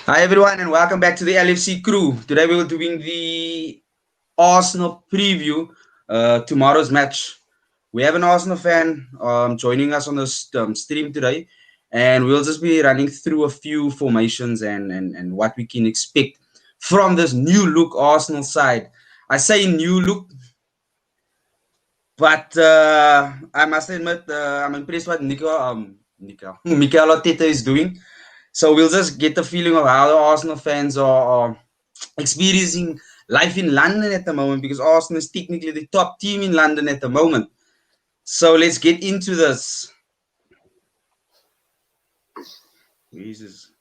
Hi everyone and welcome back to the LFC crew. Today we're doing the Arsenal preview. Tomorrow's match. We have an Arsenal fan joining us on this stream today, and we'll just be running through a few formations and what we can expect from this new look Arsenal side. I say new look, but I must admit I'm impressed what Mikel Arteta is doing. So we'll just get the feeling of how the Arsenal fans are experiencing life in London at the moment, because Arsenal is technically the top team in London at the moment. So let's get into this. Jesus.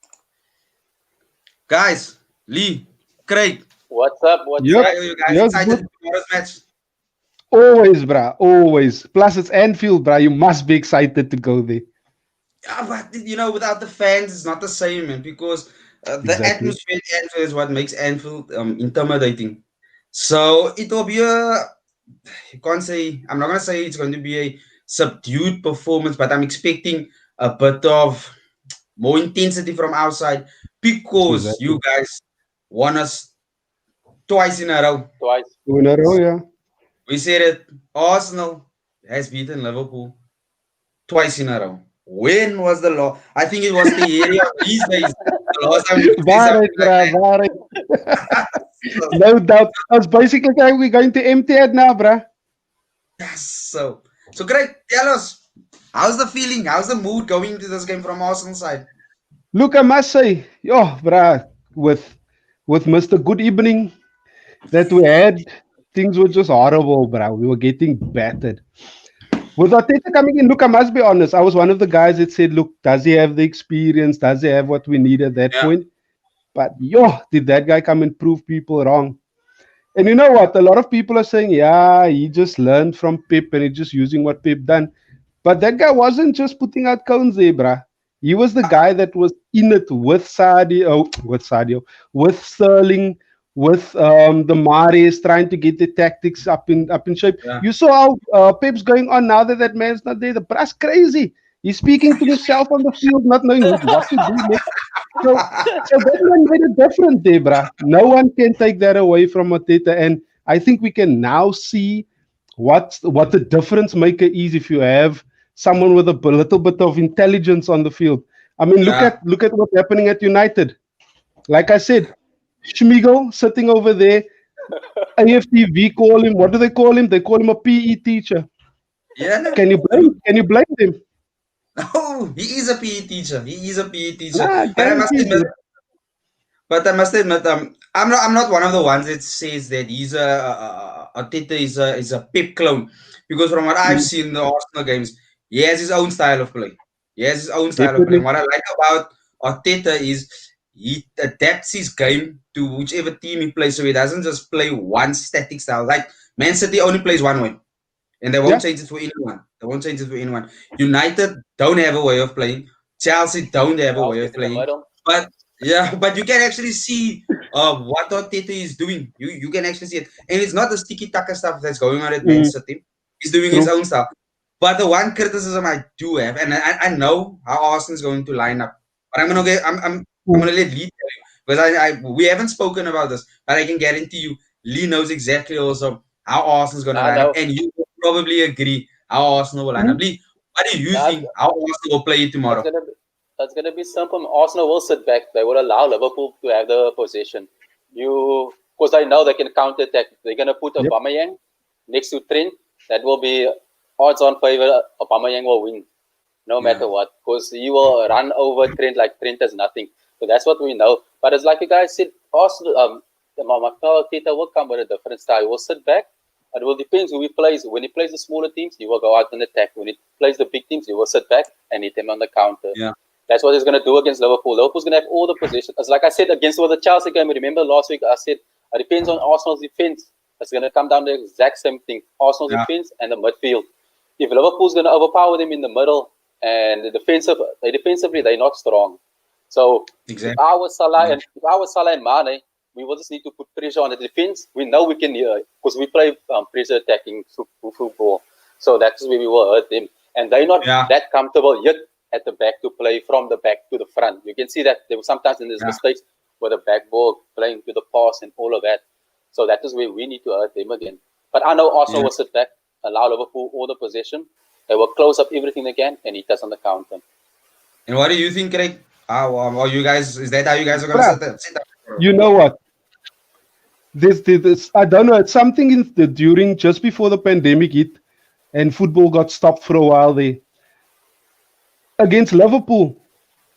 Guys, Lee, Craig, What's up? What's Yep, up? are you guys yes, excited but for tomorrow's match? always, bruh, always. Plus, it's Anfield, bruh. You must be excited to go there. Yeah, but without the fans, it's not the same, man, because the Exactly. atmosphere at Anfield is what makes Anfield intimidating. So it will be you can't say, I'm not going to say it's going to be a subdued performance, but I'm expecting a bit of more intensity from outside because Exactly. you guys won us twice in a row. Twice. 2 in a row, yeah. We said it. Arsenal has beaten Liverpool twice in a row. When was the law? I think it was the area of these days. The last time we could say Waarheid, something like bruh, waarheid. that. So, No doubt. That's basically like we're going to empty it now, bruh. yes, so great. Tell us, how's the feeling? How's the mood going into this game from Arsenal side? Look, I must say, yo, bruh, with Mr. Good Evening that we had, things were just horrible, bruh. We were getting battered. With Arteta coming in, look, I must be honest. I was one of the guys that said, look, does he have the experience? Does he have what we need at that Yeah, point? But yo, did that guy come and prove people wrong? And you know what? A lot of people are saying, yeah, he just learned from Pep and he's just using what Pep done. But that guy wasn't just putting out cones there, bruh. He was the guy that was in it with Sadio, with Sadio, with Sterling, with the Mares, trying to get the tactics up in shape. yeah. You saw how Pep's going on now that that man's not there. The brass crazy. He's speaking to himself on the field, not knowing what to do next. So that man made a difference there, bruh. No one can take that away from Mateta. And I think we can now see what the difference maker is if you have someone with a little bit of intelligence on the field. I mean, look Yeah. at look at what's happening at United. Like I said, Schmigel sitting over there. AFTV call him. What do they call him? They call him a PE teacher. Yeah, no. Can you blame? Can you blame them? Oh, he is a PE teacher. He is a PE teacher. Nah, But I must guaranteed, admit, dude. I'm not one of the ones that says that he's a Teta is a Pep clone, because from what I've Mm, seen in the Arsenal games, he has his own style of play. He has his own style of play. And definitely. what I like about Arteta is he adapts his game to whichever team he plays, so he doesn't just play one static style. Like Man City only plays one way, and they won't Yeah. change it for anyone. They won't change it for anyone. United don't have a way of playing. Chelsea don't have a I'll way get of in the playing. middle. But yeah, but you can actually see what Arteta is doing. You can actually see it, and it's not the sticky taka stuff that's going on at Man Mm, City. He's doing his true. own stuff. But the one criticism I do have, and I know how Arsenal's going to line up, but I'm Mm, gonna let Lee tell you, because we haven't spoken about this, but I can guarantee you Lee knows exactly also how Arsenal's gonna I line up, know. and you will probably agree how Arsenal will line up. mm. Lee, what do you Now think how Arsenal will play it's tomorrow? gonna be it's gonna be simple. Arsenal will sit back. They will allow Liverpool to have the possession. You, because I know they can counter attack. They're gonna put Yep. Aubameyang next to Trent. That will be odds on favor. Aubameyang will win, no Yeah, matter what, because he will run over Trent like Trent is nothing. So that's what we know. But it's like you guys said, Arsenal, the Mikel Arteta will come with a different style. He will sit back. It will depend who he plays. When he plays the smaller teams, he will go out and attack. When he plays the big teams, he will sit back and hit them on the counter. yeah, That's what he's going to do against Liverpool. Liverpool's going to have all the possession. It's like I said against the Chelsea game. Remember last week I said it depends on Arsenal's defense. It's going to come down to the exact same thing. Arsenal's yeah, defense and the midfield. If Liverpool's going to overpower them in the middle and defensively they're not strong. So if exactly. I was Salah Yeah, and if I was Salah and Mane, we will just need to put pressure on the defense. We know we can because we play pressure attacking football. So that's where we will hurt them. And they're not yeah, that comfortable yet at the back to play from the back to the front. You can see that there were sometimes in these yeah, mistakes with a backball, playing to the pass and all of that. So that is where we need to hurt them again. But I know Arsenal Yeah. will sit back, allow Liverpool all the possession. They will close up everything again and hit us on the counter. And what do you think, Craig? How are you guys? Is that how you guys are gonna Bruh, sit up? you know what? This I don't know. It's something in the during just before the pandemic hit, and football got stopped for a while there against Liverpool.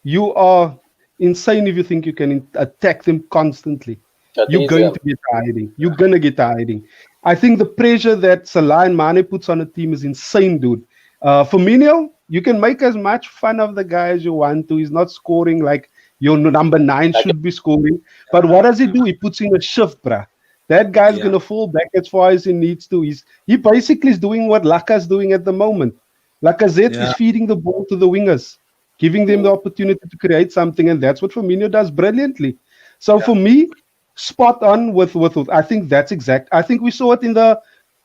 You are insane if you think you can attack them constantly. That You're is, going to get tiring. You're gonna get tiring. I think the pressure that Salah and Mane puts on a team is insane, dude. Firmino, you can make as much fun of the guy as you want to. He's not scoring like your number nine like, should be scoring. But what does he do? He puts in a shift, bruh. That guy's Yeah. gonna fall back as far as he needs to. He basically is doing what Laka's doing at the moment. Lacazette is Yeah. feeding the ball to the wingers, giving them the opportunity to create something, and that's what Firmino does brilliantly. So Yeah. for me, spot on with I think that's exact. I think we saw it in the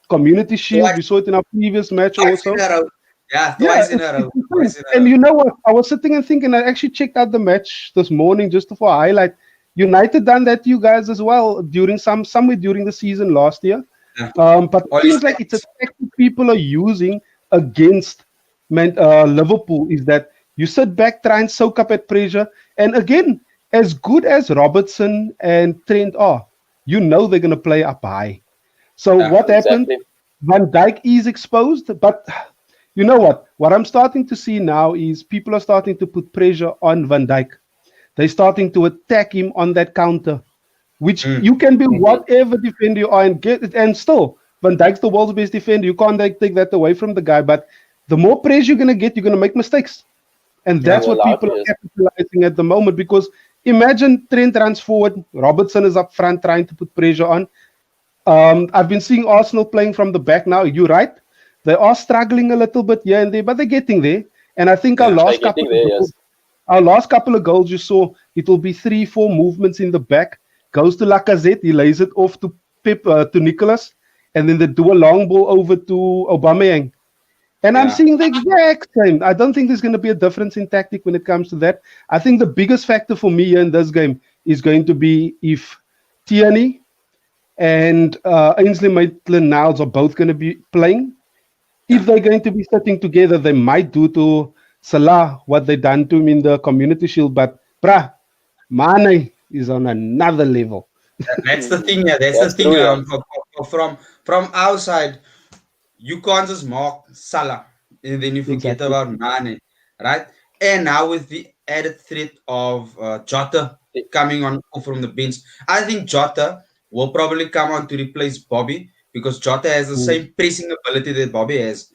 Community Shield. Twice, We saw it in our previous match twice in also. a row. Yeah, Yeah, twice in a row. it's insane. Twice in a And row. you know what? I was sitting and thinking. I actually checked out the match this morning just for a highlight. United done that to you guys as well during somewhere during the season last year. Yeah. But it Always seems like it's a tactic people are using against Liverpool is that you sit back, try and soak up at pressure, and again, as good as Robertson and Trent are, you know they're going to play up high. So Yeah. what happened? exactly. Van Dijk is exposed, but you know what? What I'm starting to see now is people are starting to put pressure on Van Dijk. They're starting to attack him on that counter, which Mm. you can be whatever defender you are and get it. And still, Van Dijk's the world's best defender. You can't take that away from the guy. But the more pressure you're going to get, you're going to make mistakes. And Yeah. that's You're what allowed people to, are yes. capitalizing at the moment because imagine Trent runs forward, Robertson is up front trying to put pressure on. I've been seeing Arsenal playing from the back now. You're right. They are struggling a little bit here and there, but they're getting there. And I think Yeah. They're getting there, yes. our last couple of goals you saw, it will be 3-4 movements in the back. Goes to Lacazette, he lays it off to to Nicholas, and then they do a long ball over to Aubameyang. And I'm Yeah. seeing the exact same. I don't think there's going to be a difference in tactic when it comes to that. I think the biggest factor for me here in this game is going to be if Tierney and Ainsley Maitland-Niles are both going to be playing. If they're going to be sitting together, they might do to Salah what they done to him in the Community Shield. But, Mane is on another level. That's the thing. Yeah, that's the That's thing. true, yeah. From our side, you can't just mark Salah and then you forget Exactly. about Mane, right? And now with the added threat of Jota coming on from the bench, I think Jota will probably come on to replace Bobby because Jota has the Mm. same pressing ability that Bobby has.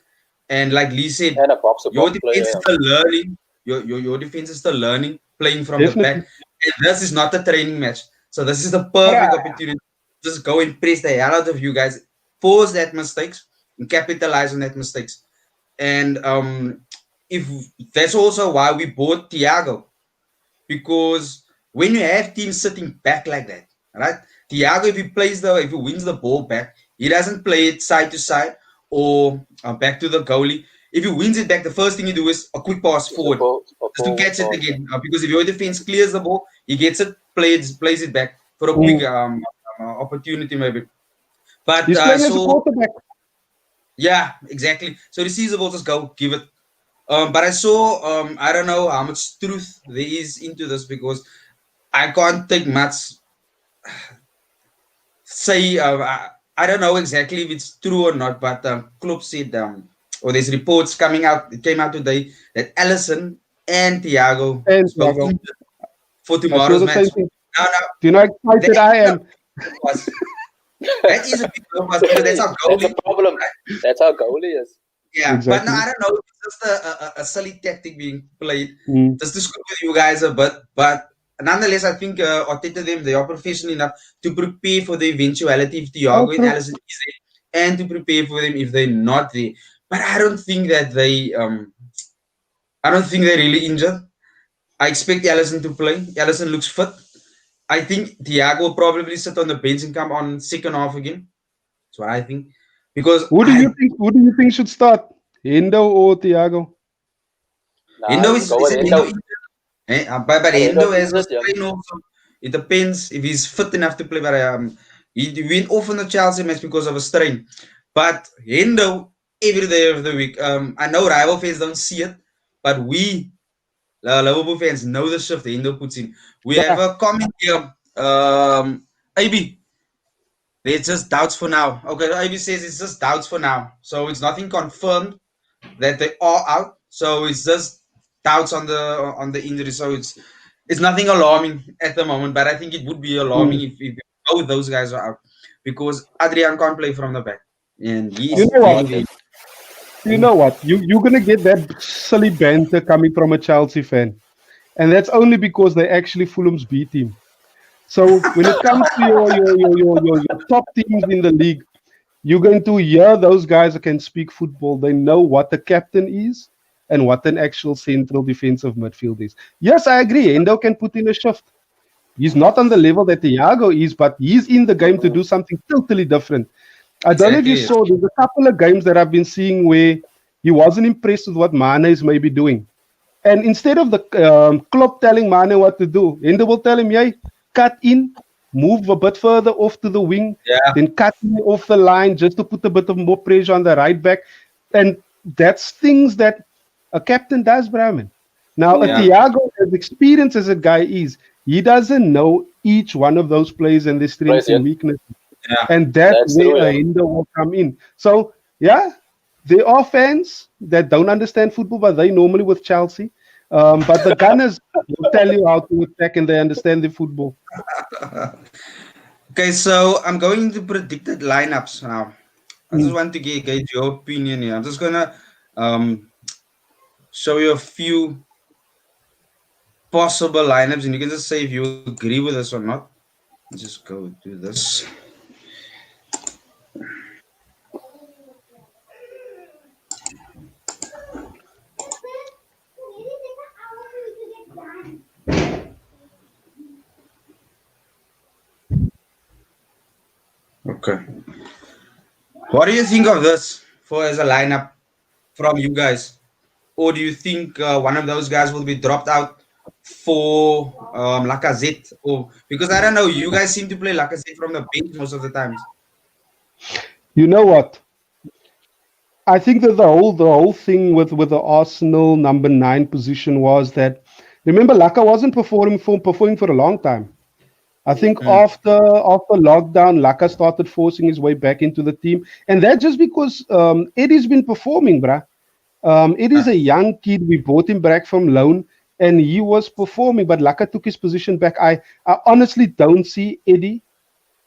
And like Lee said, And a box to your box defense is player. still learning. Your defense is still learning, playing from the back. Definitely. And this is not a training match. So this is the perfect Bruh. opportunity. Just go and press the hell out of you guys, force that mistakes, and capitalize on that mistakes. And if that's also why we bought Thiago, because when you have teams sitting back like that, right? Thiago, if he wins the ball back, he doesn't play it side to side or back to the goalie. If he wins it back, the first thing he do is a quick pass Is a forward just to catch it forward. again. Because if your defense clears the ball, he gets it, plays it back for a quick Mm. opportunity maybe. But He's playing as a quarterback. yeah, exactly. So the Caesar will just go give it. But I saw I don't know how much truth there is into this because I can't take much say I don't know exactly if it's true or not, but Klopp said or there's reports coming out. It came out today that Allison and Thiago And is both Thiago. injured for I saw tomorrow's the same match. thing. Now, Do you know how excited that I is a am? big plus. That is a big plus because that's our That's goalie. a problem. That's how goalie is. Yeah, but no, Exactly. I don't know. It's just a silly tactic being played Mm. just to screw with you guys a bit. But nonetheless, I think Arteta them they are professional enough to prepare for the eventuality if Oh, Thiago and true. Allison is there, and to prepare for them if they're not there. But I don't think that I don't think they're really injured. I expect Allison to play. Allison looks fit. I think Thiago will probably sit on the bench and come on second half again. That's what I think. Because Who do you think should start? Hendo or Thiago? Nah, Endo go is with it Endo Endo. injured? But But Endo Endo's has a injured, yeah. strain also. It depends if he's fit enough to play. But he went off in the Chelsea match because of a strain. But Hendo every day of the week. I know rival fans don't see it, but we Liverpool fans know the shift Hendo puts in. We have Yeah, a comment here. AB, there's just doubts for now. Okay, AB says it's just doubts for now, so it's nothing confirmed that they are out. So it's just doubts on the injury. So it's nothing alarming at the moment. But I think it would be alarming mm. if both those guys are out because Adrian can't play from the back, and You he's know what? very very. You know what? You're gonna get that silly banter coming from a Chelsea fan, and that's only because they actually Fulham's B team. So when it comes to your top teams in the league, you're going to hear those guys that can speak football. They know what the captain is and what an actual central defensive midfield is. Yes, I agree. Endo can put in a shift. He's not on the level that Thiago is, but he's in the game to do something totally different. I don't know if you Exactly. saw, there's a couple of games that I've been seeing where he wasn't impressed with what Mane is maybe doing. And instead of the Klopp telling Mane what to do, Endo will tell him, "Yay, cut in, move a bit further off to the wing, Yeah. then cut in off the line just to put a bit of more pressure on the right back." And that's things that a captain does, Brahman. Now, a Mm, Yeah. Thiago, as experienced as a guy is, he doesn't know each one of those players and their strengths and Brazilian. weaknesses. Yeah. And that's That's where true. a Yeah. hinder will come in. So, yeah, there are fans that don't understand football, but they normally with Chelsea. But the Gunners will tell you how to attack and they understand the football. Okay, so I'm going to predicted lineups now. I just Mm. want to gauge your opinion here. I'm just gonna um, show you a few possible lineups, and you can just say if you agree with us or not. Let's just go do this. Okay. What do you think of this for as a lineup from you guys? Or do you think one of those guys will be dropped out for Lacazette? Or because I don't know, you guys seem to play Lacazette from the bench most of the times. You know what? I think that the whole thing with the Arsenal number 9 position was that, remember, Laka wasn't performing for a long time. I think Mm, after lockdown, Laka started forcing his way back into the team, and that just because Eddie's been performing, bruh. Eddie's yeah, a young kid. We bought him back from loan, and he was performing. But Laka took his position back. I honestly don't see Eddie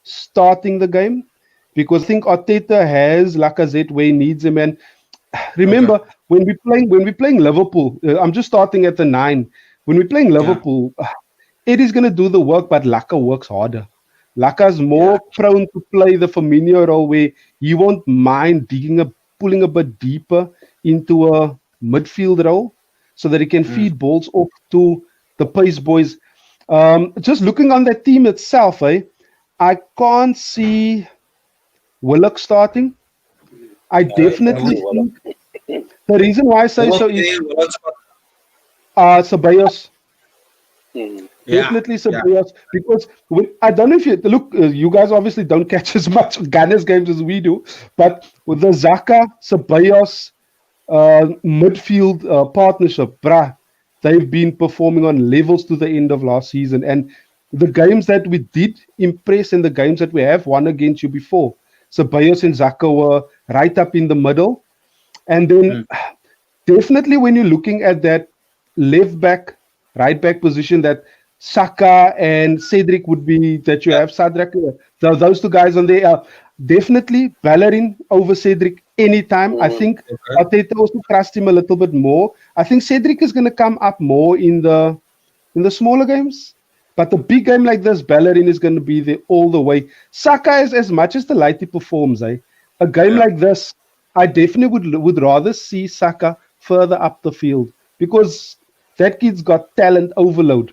starting the game because I think Arteta has Lacazette where he needs him. And okay. remember, when we playing Liverpool, I'm just starting at the 9. When we're playing Yeah, Liverpool, Eddie's gonna do the work, but Laka works harder. Laka's yeah, more prone to play the Firmino role where he won't mind pulling a bit deeper into a midfield role so that he can mm, feed balls off to the pace boys. Just looking on that team itself, I can't see Willock starting. I I yeah. can definitely see Wallach. think the reason why I say Well, so yeah, is well, Ceballos. Mm, yeah, Definitely yeah, Ceballos, because I don't know if you look, you guys obviously don't catch as much Ghana's games as we do, but with the Zaka Ceballos midfield partnership, bruh, they've been performing on levels to the end of last season. And the games that we did impress and the games that we have won against you before, Ceballos and Zaka were right up in the middle. And then mm, definitely when you're looking at that left back, right back position, that Saka and Cedric would be that you yeah. have Sadrak, those two guys on there. Definitely Ballerin over Cedric anytime. I mm, think Okay. Arteta also trust him a little bit more. I think Cedric is going to come up more in the smaller games. But the big game like this, Ballerin is going to be there all the way. Saka is as much as the lighty performs, a game Yeah, like this, I definitely would rather see Saka further up the field because that kid's got talent overload.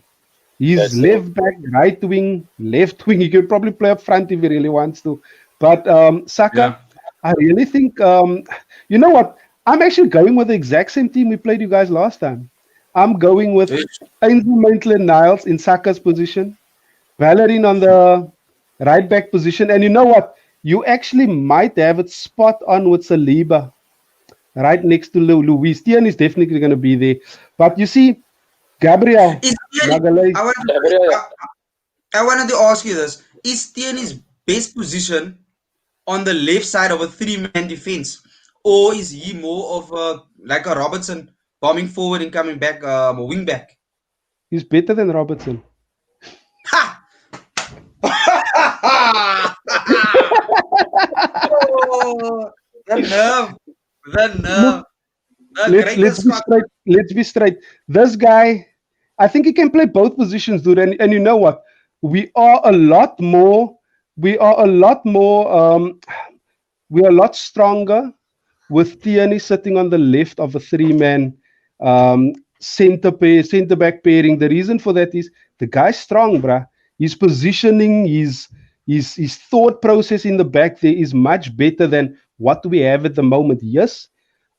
He's that's true. left back, right wing, left wing. He could probably play up front if he really wants to. But Saka, yeah. I really think, you know what? I'm actually going with the exact same team we played you guys last time. I'm going with It's- Ainsley Maitland-Niles in Saka's position. Valerian on the right back position. And you know what? You actually might have it spot on with Saliba right next to Luis. Tian is definitely going to be there. But you see, Gabriel Is Tierney, Magalhaes, Gabriel, I wanted to ask you this. Is Tierney's best position on the left side of a three-man defense? Or is he more of a like a Robertson bombing forward and coming back, a wing back? is better than Robertson. Ha! Oh, the nerve, the Look, nerve, the let's greatest let's be Scott. straight. Let's be straight. This guy, I think he can play both positions, dude. And you know what? We are a lot more. We are a lot more. We are a lot stronger with Tierney sitting on the left of a three-man center back pairing. The reason for that is the guy's strong, bruh. His positioning, his thought process in the back there is much better than what we have at the moment. Yes,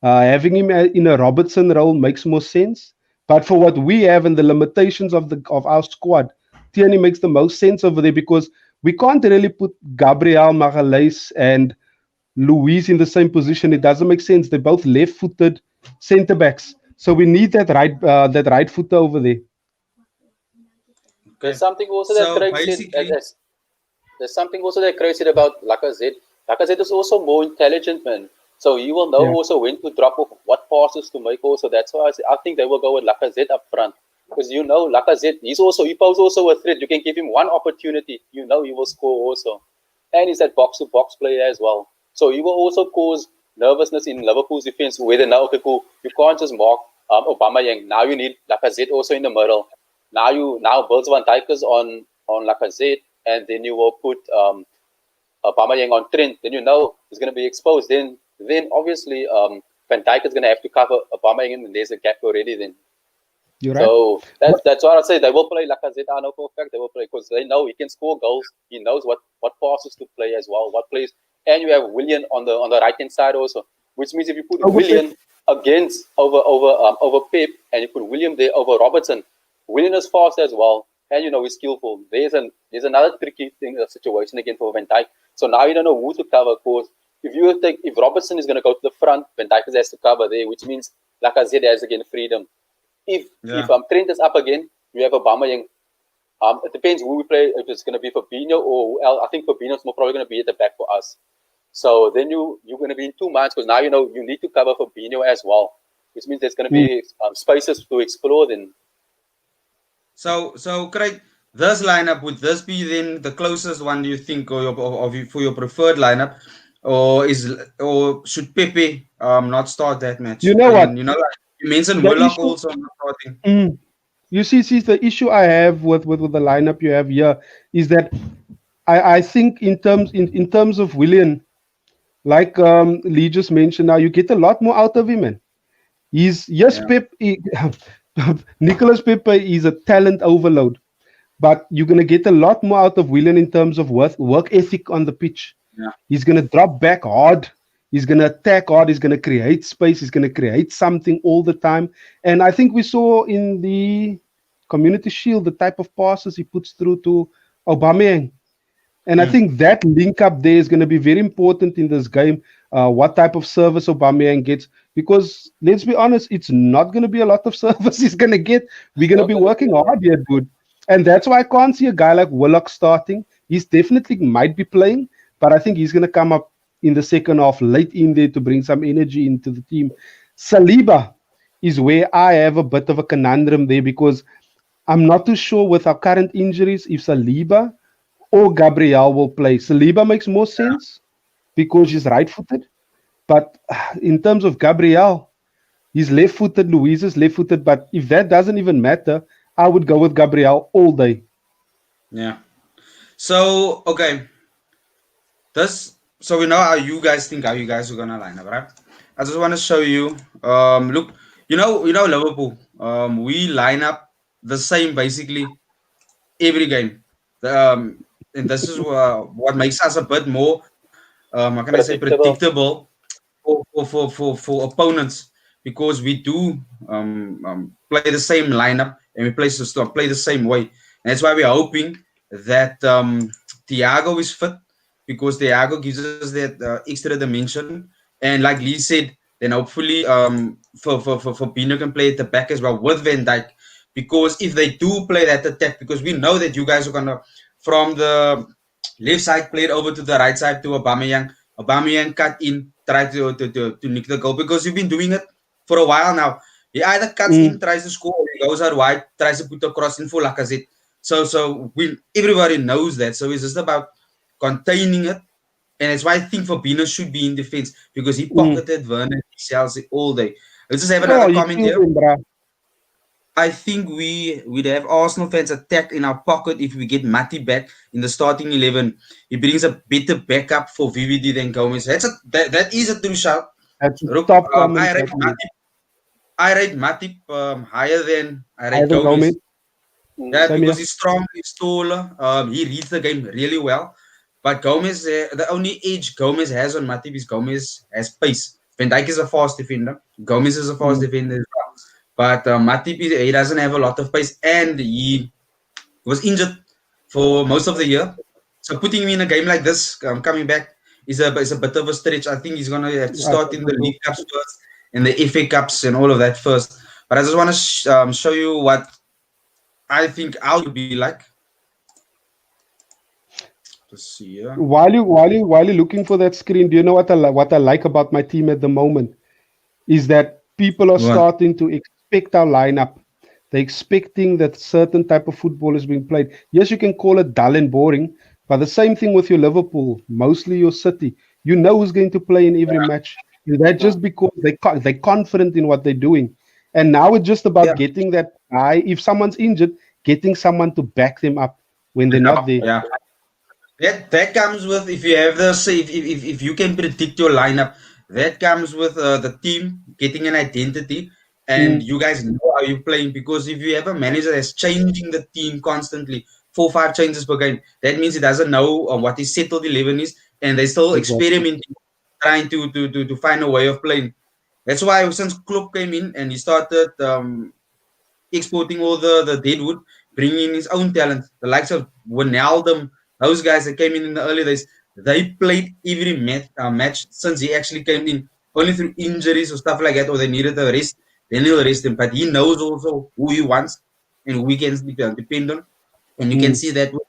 having him in a Robertson role makes more sense. But for what we have and the limitations of our squad, Tierney makes the most sense over there because we can't really put Gabriel Magalhaes and Luis in the same position. It doesn't make sense. They're both left-footed centre backs, so we need that right footer over there. there's Okay. something also that So Craig said. basically, There's something also that Craig said about Lacazette. Lacazette is also more intelligent, man. So he will know Yeah. also when to drop off, what passes to make. Also, that's why I think they will go with Lacazette up front because you know Lacazette. He poses also a threat. You can give him one opportunity, you know he will score also, and he's that box to box player as well. So he will also cause nervousness in Liverpool's defense. Whether now, okay, cool, you can't just mark Obama Yang. Now you need Lacazette also in the middle. Now Virgil van Dijk is on Lacazette, and then you will put Aubameyang on Trent. Then you know he's going to be exposed. Then obviously Van Dijk is going to have to cover Aubameyang, and there's a gap already. Then You're right. so that's what I say. They will play Lacazette. I know for a fact they will play because they know he can score goals. He knows what passes to play as well, what plays. And you have Willian on the right hand side also, which means if you put Over Willian against over Pep and you put William there over Robertson, Willian is fast as well, and you know he's skillful. There's another tricky thing situation again for Van Dijk. So now you don't know who to cover because if Robertson is going to go to the front, Van Dijk has to cover there, which means Lacazette has again freedom. If yeah. if Trent is up again, you have Aubameyang. It depends who we play. If it's going to be Fabinho or who else. I think Fabinho's more probably going to be at the back for us. So then you're going to be in two minds because now you know you need to cover Fabinho as well, which means there's going to be spaces to explore. Then So Craig, this lineup would this be then the closest one do you think, for your preferred lineup, or should Pepe not start that match? You know what? And you know, like you mentioned The Willock issue. also not starting. You see, the issue I have with the lineup you have here is that I think in terms of Willian, like Lee just mentioned, now you get a lot more out of him, man. He's yes, Yeah, Pep. Nicholas Pepe is a talent overload, but you're gonna get a lot more out of Willian in terms of work ethic on the pitch. yeah, He's gonna drop back hard. He's gonna attack hard. He's gonna create space. He's gonna create something all the time. And I think we saw in the Community Shield the type of passes he puts through to Aubameyang. And I mm, think that link up there is going to be very important in this game. What type of service Aubameyang gets, because let's be honest, it's not going to be a lot of service he's going to get. We're it's going to not be going to be working a lot. hard here, dude. And that's why I can't see a guy like Willock starting. He's definitely might be playing, but I think he's going to come up in the second half, late in there to bring some energy into the team. Saliba is where I have a bit of a conundrum there because I'm not too sure with our current injuries if Saliba or Gabriel will play. Saliba makes more sense because he's right-footed, but in terms of Gabriel, he's left-footed. Luis is left-footed, but if that doesn't even matter, I would go with Gabriel all day. yeah. So okay, so we know how you guys think how you guys are gonna line up, right? I just want to show you. Look, you know Liverpool. We line up the same basically every game. And this is what makes us a bit more, how can I say, Predictable. predictable for opponents because we do play the same lineup and we play the same way. And that's why we're hoping that Thiago is fit, because Thiago gives us that extra dimension. And like Lee said, then hopefully for Pino can play at the back as well with Van Dijk. Because if they do play that attack, because we know that you guys are gonna from the left side play it over to the right side to Aubameyang. Aubameyang cut in, try to nick the goal, because you've been doing it for a while now. He either cuts in, tries to score, or he goes out wide, tries to put a cross in for Lacazette. So we everybody knows that. So it's just about containing it. And that's why I think Fabinho should be in defense, because he pocketed Werner, he sells it all day. Let's just have Oh, another he comment killed here. him, bruh. I think we'd have Arsenal fans attacked in our pocket if we get Matty back in the starting 11. He brings a better backup for VVD than Gomez. That is a true shout. That's a Look, top comment. I rate Matip higher than I rate Ivan Gomez. Gomez. Yeah, Same here. because he's strong, he's taller. He reads the game really well. But Gomez, the only edge Gomez has on Matip is Gomez has pace. Van Dijk is a fast defender. Gomez is a fast defender as well. But Matip, he doesn't have a lot of pace, and he was injured for most of the year. So putting him in a game like this, coming back, is a bit of a stretch. I think he's gonna have to start in the League Cups first, and the FA Cups and all of that first. But I just want to show you what I think our would be like. Let's see here. While you're looking for that screen, do you know what I like about my team at the moment? Is that people are What? starting to expect our lineup. They're expecting that certain type of football is being played. Yes, you can call it dull and boring, but the same thing with your Liverpool, mostly your City. You know who's going to play in every match. And that just because they're confident in what they're doing. And now it's just about Yeah. getting that guy, if someone's injured, getting someone to back them up when they're not there. Yeah. That comes with, if you have the say, if you can predict your lineup, that comes with the team getting an identity, and you guys know how you're playing. Because if you have a manager that's changing the team constantly, 4 5 changes per game, that means he doesn't know what his settled 11 is, and they're still Exactly. experimenting, trying to find a way of playing. That's why since Klopp came in and he started exporting all the deadwood, bringing in his own talent, the likes of Wijnaldum, those guys that came in the early days, they played every match since he actually came in, only through injuries or stuff like that, or they needed a rest, then he'll rest him. But he knows also who he wants and who he can depend on. And you can see that with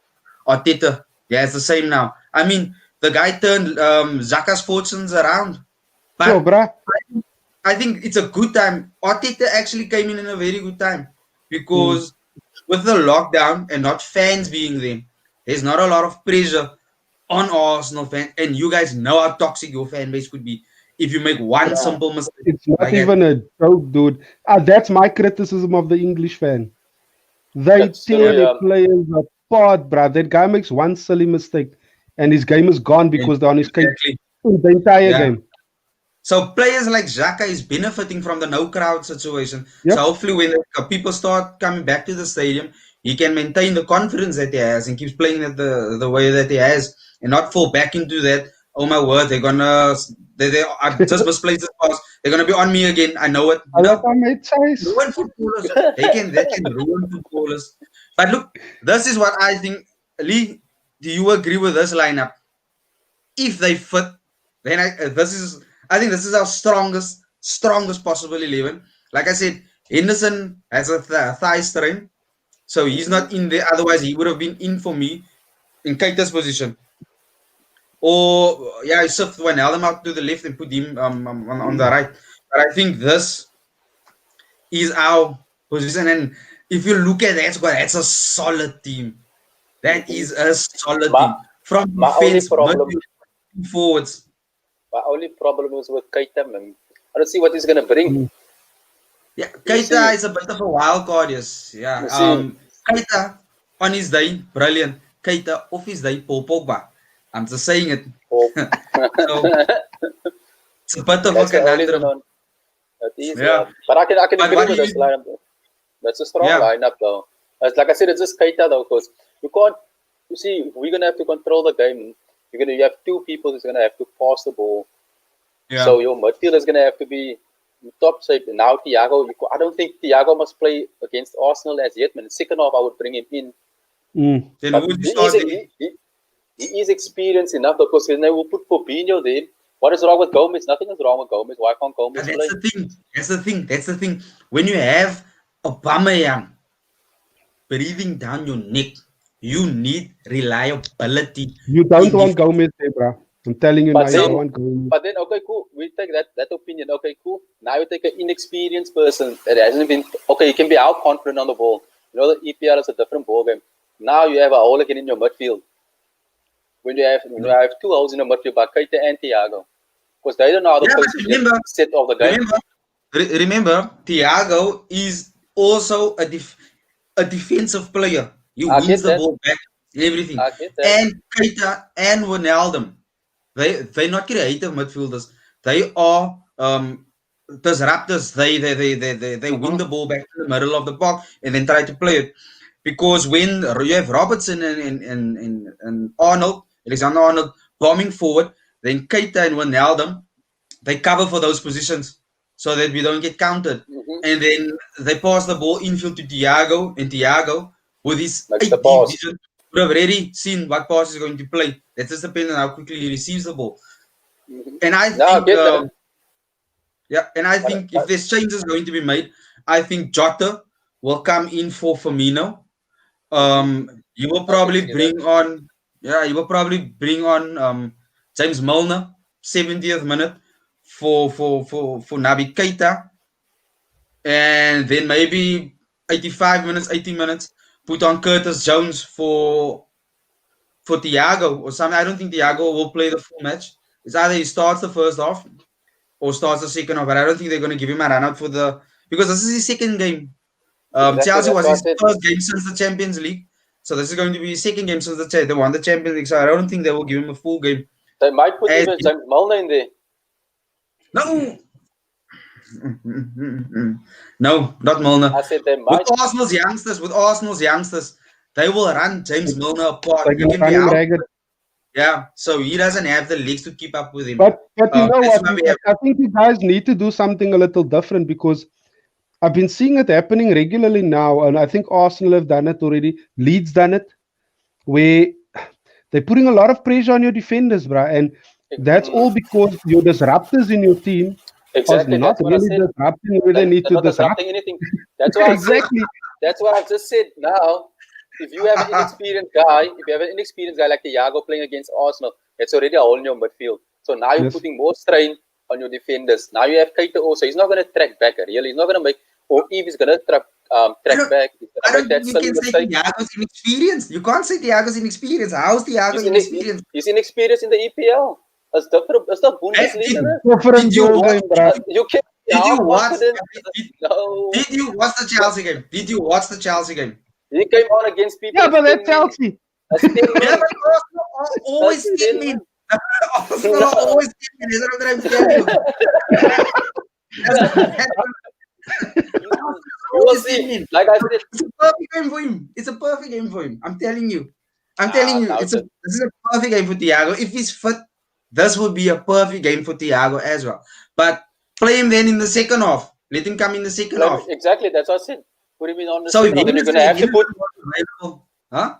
Arteta. Yeah, it's the same now. I mean, the guy turned Xhaka's fortunes around. Sure, But bruh. I think it's a good time. Arteta actually came in a very good time, because with the lockdown and not fans being there, there's not a lot of pressure on Arsenal fans. And you guys know how toxic your fan base could be if you make one simple mistake It's not like that. even a joke, dude. That's my criticism of the English fan. They That's tear true. their players apart, bruh. That guy makes one silly mistake and his game is gone because they're on his case Exactly. the entire Yeah. game. So players like Xhaka is benefiting from the no crowd situation. So Yep. hopefully when people start coming back to the stadium, he can maintain the confidence that he has and keeps playing at the way that he has, and not fall back into that. Oh my word, they I just misplaced this pass. They're gonna be on me again. I know it. I like I made choice. Ruin footballers. They can ruin footballers. But look, this is what I think. Lee, do you agree with this lineup? If they fit, then I think this is our strongest possible 11. Like I said, Henderson has a thigh strain, so he's not in there. Otherwise, he would have been in for me in Keita's position. Or yeah, I shift Wijnaldum out to the left and put him on the right. But I think this is our position. And if you look at that squad, that's a solid team. That is a solid my team. From my only defense, problem midfield, forwards. my only problem is with Keita, man. I don't see what he's gonna bring. Yeah, You see, Keita is a bit of a wild card, yes. Yeah. you see, Keita on his day, brilliant. Keita off his day, Paul Pogba. I'm just saying it. hope. So it's a bit of a That's the only thing conundrum. on. That is, Yeah. but I can But agree what do with this you lineup. That's a strong yeah. lineup, though. As like I said, it's just Keita though, because you can't. You see, we're gonna have to control the game. You have two people who's gonna have to pass the ball. Yeah. So your midfield is gonna have to be in top shape. Now Thiago, I don't think Thiago must play against Arsenal as yet. Man, second half I would bring him in Then But who would you start there? he is experienced enough because then they will put Fabinho there. What is wrong with Gomez? Nothing is wrong with Gomez. Why can't And Gomez that's play? the thing. That's the thing. That's the thing. When you have Aubameyang breathing down your neck, you need reliability You don't in want defense. Gomez there, bro. I'm telling you now, But you don't then, So want Gomez. but then, okay, cool. We take that opinion. Okay, cool. Now you take an inexperienced person that hasn't been. Okay, you can be out confident on the ball. You know, the EPL is a different ball game. Now you have a hole again in your midfield. When you have two holes in the midfield, by Keita and Thiago, because they don't know how the yeah, but position remember, set of the game. remember, remember, Thiago is also a defensive player. He I wins get the that. ball back, everything. I get that. And Keita and Wijnaldum, they're not creative midfielders. They are disruptors. They win Mm-hmm. the ball back to the middle of the park and then try to play it. Because when you have Robertson and Arnold, Alexander Arnold bombing forward, then Keita and Wijnaldum, they cover for those positions so that we don't get countered. Mm-hmm. And then they pass the ball infield to Thiago, and Thiago, with his Makes the 8D pass. vision, would have already seen what pass is going to play. That just depends on how quickly he receives the ball. Mm-hmm. And I No, I think, get that. yeah, and I But, think if there's changes going to be made, I think Jota will come in for Firmino. mm-hmm. You will I can probably see that. bring on, yeah, you will probably bring on James Milner, 70th minute for Naby Keita, and then maybe 85 minutes, 80 minutes, put on Curtis Jones for Thiago or something. I don't think Thiago will play the full match. It's either he starts the first half or starts the second half, but I don't think they're going to give him a run out for the because this is his second game. Exactly. Chelsea That's was what I his said. first game since the Champions League, so this is going to be his second game since they won the Champions League. So I don't think they will give him a full game. They might put As even James Milner in there. no, no, not Milner. I said they might. With Arsenal's youngsters, they will run James Milner apart. They're He gonna can be run him out, ragged. yeah. So he doesn't have the legs to keep up with him. But you know That's what? why we have. I think you guys need to do something a little different because I've been seeing it happening regularly now, and I think Arsenal have done it already. Leeds done it, where they're putting a lot of pressure on your defenders, bruh, and that's Mm, all because your disruptors in your team are exactly. not That's what I really said. disrupting where they need They're to not disrupt. disrupting anything. That's why I said. Exactly. That's why I've just said now. If you have an inexperienced guy, if you have an inexperienced guy like Thiago playing against Arsenal, it's already a hole in your midfield. So now you're Yes. putting more strain on your defenders. Now you have Keita also. He's not going to track back. Really, he's not going to make. Or if he's going to I track don't. back, he's going I to make don't that think you silly can say mistake. Thiago's inexperienced. You can't say Thiago's inexperienced. How's He's, Thiago in, inexperienced? he's inexperienced in the EPL. It's different. It's not Hey, Bundesliga. did, Man. Different did you ball watch? game, bruh. You can't be Did you half watch? confident. Did, No. did you watch the Chelsea game? Did you watch the Chelsea game? He came on against people Yeah, as but 10 that's men. Chelsea. As 10 Yeah, men. but Arsenal are As always 10 10 men. men. Arsenal are always 10 men. That's what I'm trying to tell you. That's You will always 10 see. men. Like I said, It's a perfect game for him. It's a perfect game for him. I'm telling you. I'm telling you, now this is a perfect game for Thiago. If he's fit, this would be a perfect game for Thiago as well. But play him then in the second half. Let him come in the second half. exactly. That's what I said. Put him in on the So if second half. Then you're gonna have to put. available, huh?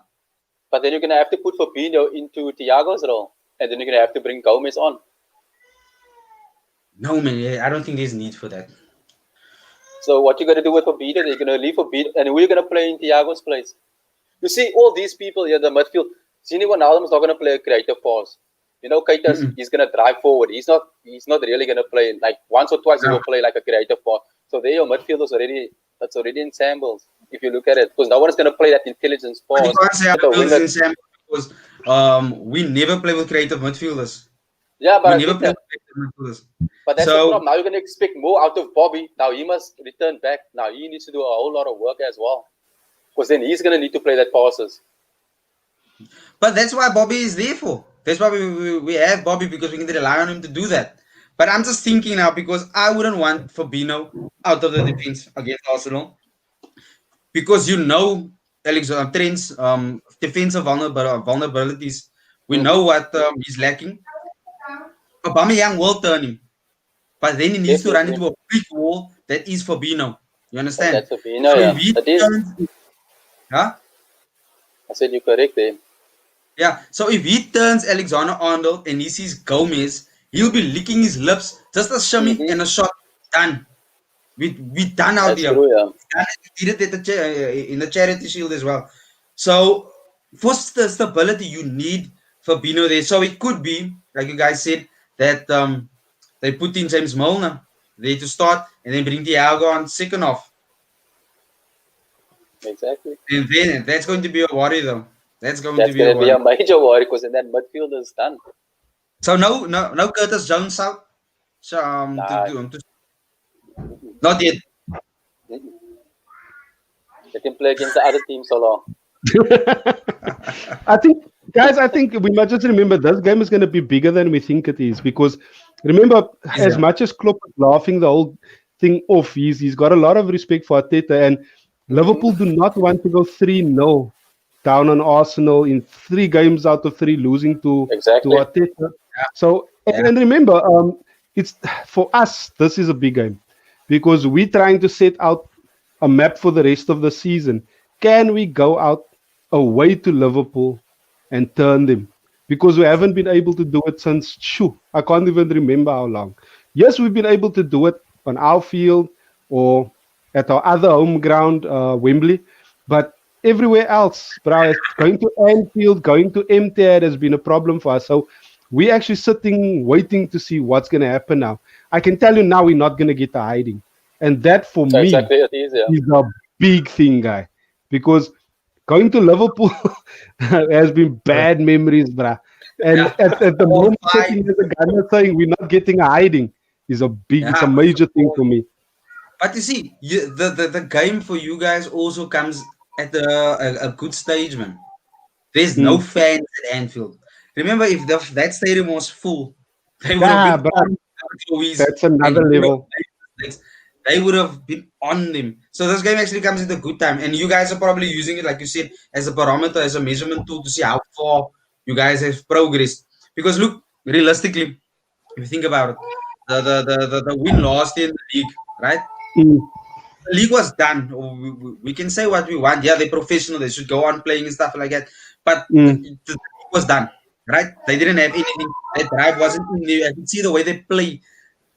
But then you're gonna have to put Fabinho into Thiago's role, and then you're gonna have to bring Gomez on. No man, I don't think there's need for that. So what you gonna do with Fabinho? You're gonna leave Fabinho, and who are you gonna play in Thiago's place? You see, all these people here, the midfield. Gini Wijnaldum is not gonna play a creative pass. You know, Keita's Mm-mm. he's gonna drive forward. He's not. He's not really gonna play like once or twice. He No. will play like a creative pass. So there, your midfield is already. That's already in shambles. If you look at it, because no one is gonna play that intelligence But you pass. can't say our With a midfielders winger. in Sam because we never play with creative midfielders. Yeah, but We I never get play that. with creative midfielders. But that's the So problem. Now you're going to expect more out of Bobby. Now he must return back. Now he needs to do a whole lot of work as well. Because then he's going to need to play that passes. but that's why Bobby is there for. That's why we have Bobby because we can rely on him to do that. But I'm just thinking now because I wouldn't want Fabinho out of the defense against Arsenal because you know Alex Trent's defensive vulnerabilities. We Mm-hmm. know what he's lacking. Aubameyang will turn him, but then he needs to run Definitely. into a big wall that is Fabinho. You And understand? that's a Pino, So yeah. if he That is. turns, huh? I said you're correct there. Yeah. So if he turns Alexander Arnold and he sees Gomez, he'll be licking his lips. Just a shimmy Mm-hmm. and a shot. Done. We done out That's here. true, yeah. Done. We did it at in the charity shield as well. So for stability, you need Fabinho there. So it could be, like you guys said, that they put in James Milner there to start and then bring Thiago on second off. Exactly. And then that's going to be a worry though. That's going to That's be a gonna be worry. a major worry because then that midfield is done. So no Curtis Jones out. So Nah, not yet. mm-mm. They can play against the other team so long. I think, guys, I think we must just remember this game is going to be bigger than we think it is because remember, Is as much as Klopp is laughing the whole thing off, he's got a lot of respect for Arteta, and Liverpool Mm-hmm. do not want to go 3-0 down on Arsenal in 3 games out of 3, losing to Exactly. Arteta. Yeah. So, Yeah. and remember, it's for us, this is a big game because we're trying to set out a map for the rest of the season. Can we go out away to Liverpool and turn them? Because we haven't been able to do it since, shoo, I can't even remember how long. Yes, we've been able to do it on our field or at our other home ground, Wembley, but everywhere else, bro, it's going to Anfield, going to MTR has been a problem for us. So we're actually sitting, waiting to see what's going to happen now. I can tell you now, we're not going to get a hiding. And that for me Exactly. It is, yeah. is a big thing, guy, because going to Liverpool has been bad memories, bruh. And Yeah. at the All moment, five. sitting as a Ghana saying we're not getting a hiding is it's a Yeah. major thing for me. But you see, the game for you guys also comes at a good stage, man. There's no Mm. fans at Anfield. Remember, if that stadium was full, they would have Yeah, been bruh, on Joey's that's another and level. they would have been on them. So this game actually comes at a good time, and you guys are probably using it, like you said, as a barometer, as a measurement tool to see how far you guys have progressed. Because look, realistically, if you think about it, the win last year in the league, right? Mm, The league was done. We can say what we want. Yeah, they're professional. They should go on playing and stuff like that. But mm, the league was done, right? They didn't have anything. That drive wasn't in there. I can see the way they play.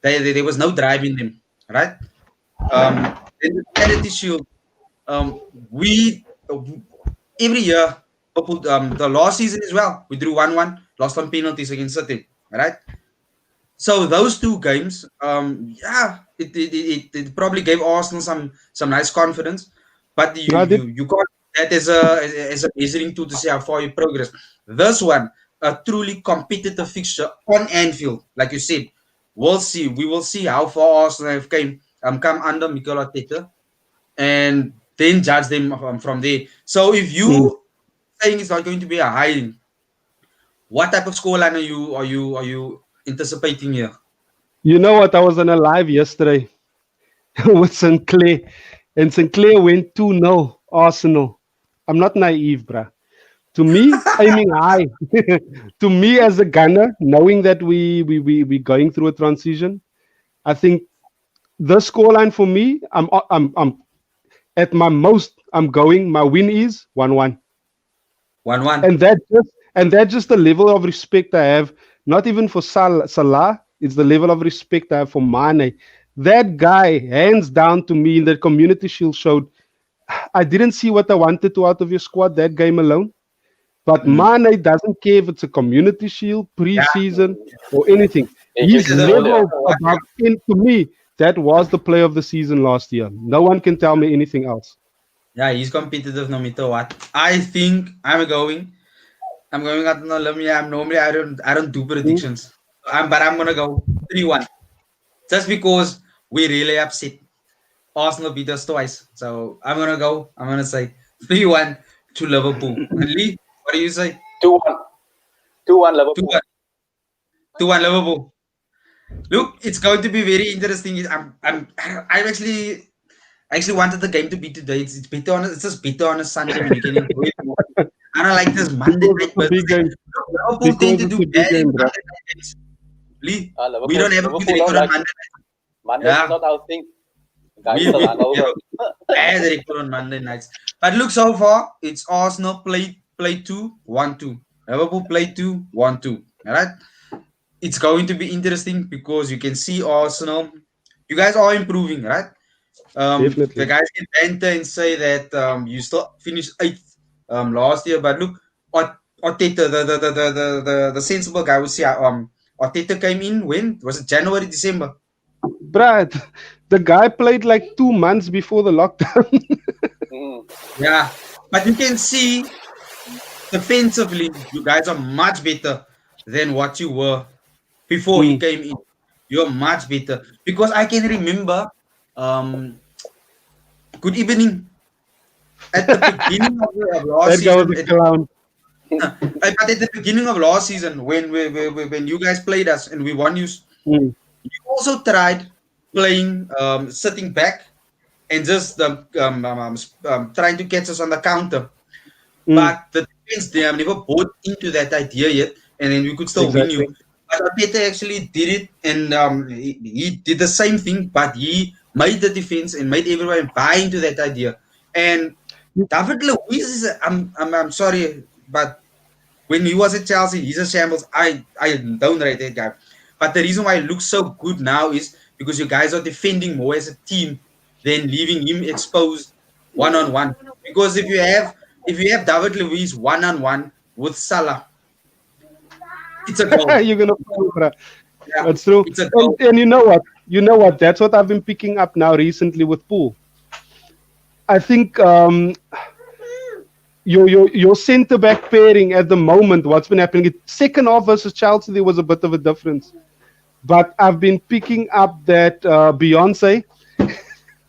There was no drive in them, right? Then the charity shield. We every year, the last season as well, we drew 1-1, lost on penalties against City, right? So those two games, yeah, it probably gave Arsenal some nice confidence, but I did. you can't use that as a measuring tool to see how far you progress. This one, a truly competitive fixture on Anfield, like you said, we'll see. We will see how far Arsenal have come under Mikel Arteta, and then judge them from there. So if Mm. you saying it's not going to be a hiding, what type of scoreline are you anticipating here? You know what? I was on a live yesterday with Sinclair, and Sinclair went 2-0 Arsenal. I'm not naive, bruh. To me, aiming high. To me, as a gunner, knowing that we going through a transition, I think the scoreline for me, I'm at my most. I'm going. My win is 1-1, 1-1. and that's just the level of respect I have. Not even for Salah. It's the level of respect I have for Mane. That guy, hands down, to me in the Community Shield showed. I didn't see what I wanted to out of your squad that game alone. But Mm. Mane doesn't care if it's a Community Shield, Yeah, preseason, or anything. He He's gives it all, yeah. leveled above. And to me, that was the play of the season last year. No one can tell me anything else. yeah, he's competitive no matter what. I think I'm going out on a limb. Yeah, I don't do Mm. predictions. But I'm gonna go 3-1. Just because we really upset. Arsenal beat us twice. So I'm gonna say 3-1 to Liverpool. And Lee, what do you say? 2-1. 2-1 2-1. Liverpool. 2-1 Liverpool. Look, it's going to be very interesting. I'm actually wanted the game to be today. It's better on it's just better on a Sunday when you can enjoy it more. I don't like this Monday Because night it's a big business. game. Liverpool tend Because to it's do a big bad in game, bro. Monday night games. Lee, we Liverpool, don't have a good Liverpool don't record on like Monday night. Mondays is Yeah, not our thing. Guys We still we have hungover. a bad record on Monday nights. But look, so far it's Arsenal play 2-1-2. Liverpool play 2-1-2. All right. It's going to be interesting because you can see Arsenal. You guys are improving, right? The Definitely. guys can banter and say that you still finished eighth last year, but look, Arteta, the sensible guy, would say Arteta came in when was it January, December? Brad, the guy played like 2 months before the lockdown. Mm. Yeah, but you can see defensively, you guys are much better than what you were before he Mm. came in. You're much better because I can remember. Um, good evening. At the beginning of last That guy was season, a clown. but at the beginning of last season, when you guys played us and we won you, Mm. you also tried playing sitting back and just trying to catch us on the counter. Mm. But the defense they have never bought into that idea yet, and then we could still win you. Exactly. But Arteta actually did it, and he did the same thing, but he made the defense and made everyone buy into that idea. And David Luiz is, I'm sorry, but when he was at Chelsea, he's a shambles. I don't rate that guy. But the reason why it looks so good now is because you guys are defending more as a team than leaving him exposed one on one. Because if you have David Luiz one on one with Salah, it's a goal. You're gonna fall, bruh. Yeah, That's true. it's a And goal. and you know what? You know what? That's what I've been picking up now recently with Pool. I think your centre back pairing at the moment, what's been happening? Second half versus Chelsea, there was a bit of a difference. But I've been picking up that Beyonce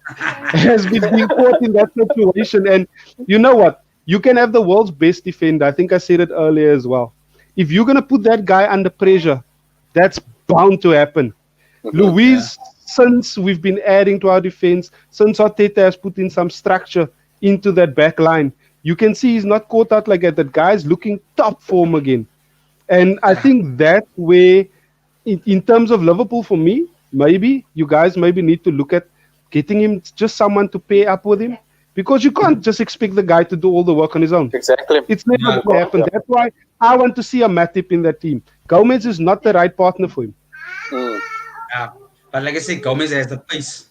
has been being caught in that situation. And you know what? You can have the world's best defender. I think I said it earlier as well. If you're gonna put that guy under pressure, that's bound to happen. Yeah. Luis, since we've been adding to our defense, since Arteta has put in some structure into that back line, you can see he's not caught out like that. That guy's looking top form again. And I think that's where, in terms of Liverpool, for me, maybe you guys maybe need to look at getting him just someone to pair up with him because you can't just expect the guy to do all the work on his own. Exactly. It's never Yeah. going to happen. That's why I want to see a Matip in that team. Gomez is not the right partner for him. Mm. Yeah. But like I said, Gomez has the pace.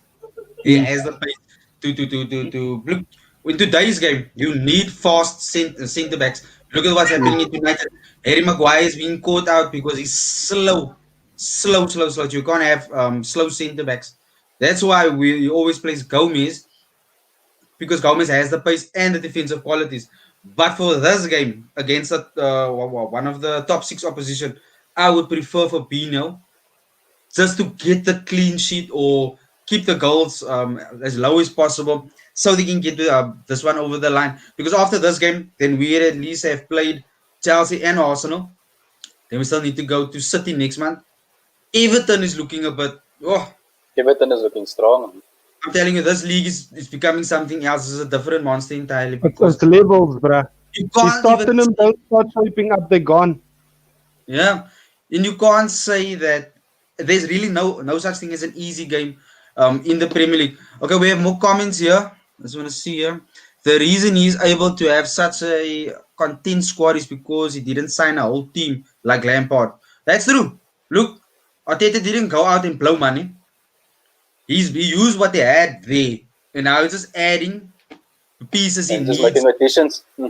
He Mm. has the pace to look in today's game. You need fast center backs. Look at what's happening in United. Harry Maguire is being caught out because he's slow. You can't have slow center backs. That's why we always place Gomez because Gomez has the pace and the defensive qualities. But for this game against one of the top six opposition, I would prefer Fabinho just to get the clean sheet or keep the goals as low as possible so they can get this one over the line. Because after this game, then we at least have played Chelsea and Arsenal. Then we still need to go to City next month. Everton is looking a bit. Oh, Everton is looking strong. I'm telling you, this league is becoming something else. It's a different monster entirely It's because levels, bruh. you If can't even Tottenham say, don't start shaping up, they're gone. yeah, and you can't say that there's really no such thing as an easy game in the Premier League. Okay, we have more comments here. I just want to see here. The reason he's able to have such a content squad is because he didn't sign a whole team like Lampard. That's true. Look, Arteta didn't go out and blow money. He used what they had there, and now he's just adding pieces he And just making needs. additions. He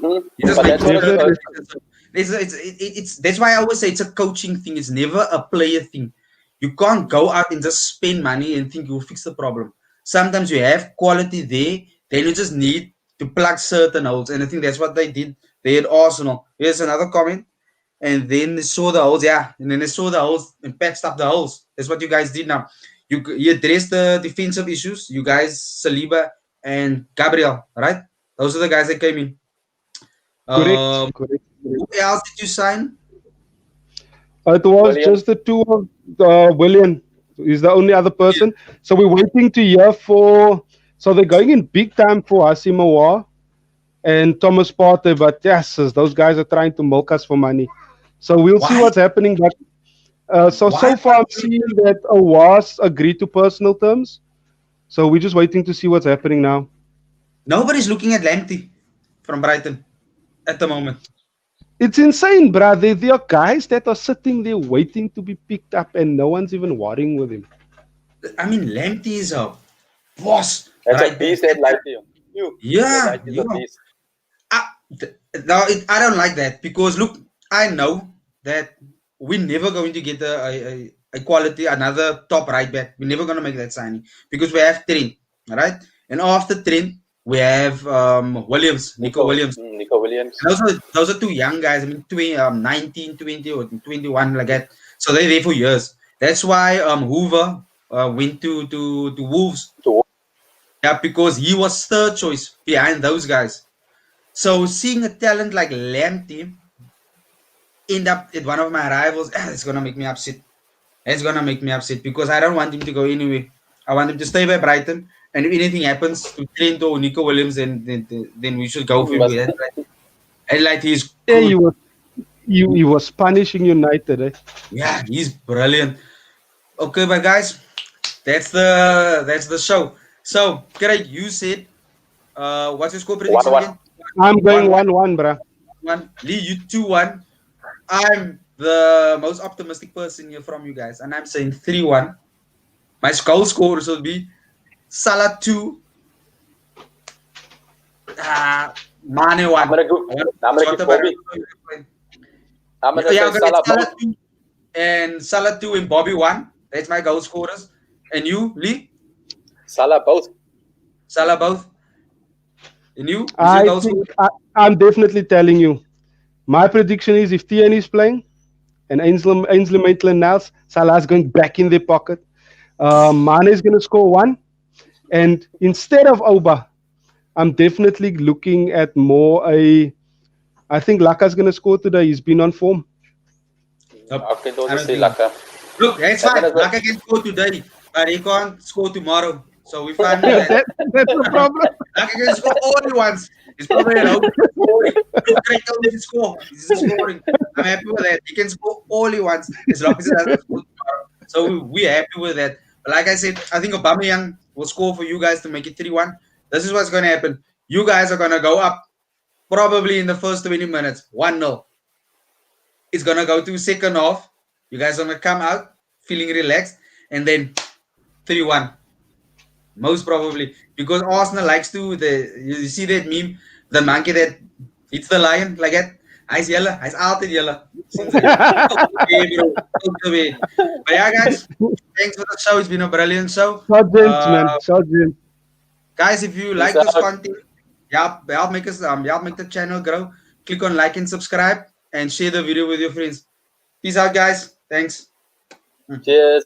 just But makes that's what it, Definitely. it's that's why I always say it's a coaching thing. It's never a player thing. You can't go out and just spend money and think you'll fix the problem. Sometimes you have quality there, then you just need to plug certain holes. And I think that's what they did there at Arsenal. Here's another comment. And then they saw the holes, yeah. And then they saw the holes and patched up the holes. That's what you guys did now. You addressed the defensive issues. You guys, Saliba and Gabriel, right? Those are the guys that came in. Correct. Um, Correct. Correct. who else did you sign? It was William. just the two of William. Is the only other Yeah. person. So we're waiting to hear for. So they're going in big time for Asimawar and Thomas Partey, but yes, those guys are trying to milk us for money. So we'll see Why? what's happening. But so Why? far, I'm seeing that Awas agreed to personal terms. So we're just waiting to see what's happening now. Nobody's looking at Lamptey from Brighton at the moment. It's insane, brother. There are guys that are sitting there waiting to be picked up, and no one's even worrying with him. I mean, Lamptey is a boss That's a right there. beast that light to you. That Yeah, light is a beast. now I don't like that because look, I know that we're never going to get a quality another top right back. We're never going to make that signing because we have Trent, right? And after Trent, we have Williams, Nico Williams. Nico Williams. And those are two young guys. I mean, 19, 20, or 21, like that. So they're there for years. That's why Hoover went to Wolves. To Yeah, because he was third choice behind those guys. So seeing a talent like Lamptey end up at one of my rivals, it's gonna make me upset. It's gonna make me upset because I don't want him to go anywhere. I want him to stay by Brighton. And if anything happens to Trent or Nico Williams, then we should go for him with that. And like he's Yeah, good. he was punishing United. Eh? Yeah, he's brilliant. Okay, but guys, that's the show. So, Craig, you said what's your score prediction 1-1. again? I'm going 1-1. 1-1, bruh. Lee, you 2-1. I'm the most optimistic person here from you guys, and I'm saying 3-1. My goal scores will be Salah 2, Mane 1. I'm gonna give Bobby. I'm gonna Yeah, say okay, Salah Salah both. 2 and Salah 2 and Bobby 1. That's my goal scorers. And you, Lee? Salah both. Salah both. And you? Who's your I goal think scorer? I'm definitely telling you. My prediction is if Tierney is playing and Ainsley Maitland-Niles, Salah's going back in their pocket. Mane is going to score 1. And instead of Oba, I'm definitely looking at more I think Laka's going to score today. He's been on form. Nope, I can I also don't say think. Laka. Look, it's And fine. then as well, Laka can score today, but he can't score tomorrow. So we're fine with that. That's the problem. Laka can score only once. He's probably at home scoring. Look, Craig told me to score. He's just scoring. I'm happy with that. He can score only once as long as he doesn't score tomorrow. So we're happy with that. But like I said, I think Aubameyang will score for you guys to make it 3-1. This is what's going to happen. You guys are going to go up probably in the first 20 minutes, 1-0. It's going to go to second half. You guys are going to come out feeling relaxed and then 3-1. Most probably. Because Arsenal likes to, you see that meme, the monkey that hits the lion like that? Hy's yellow. Hy's altijd yellow. Okay, bro. Okay. But yeah, guys, thanks for the show. It's been a brilliant show. Sergeant, man. Sergeant. Guys, if you peace like this out. content, help make us help make the channel grow. Click on like and subscribe and share the video with your friends. Peace out, guys. Thanks. Cheers.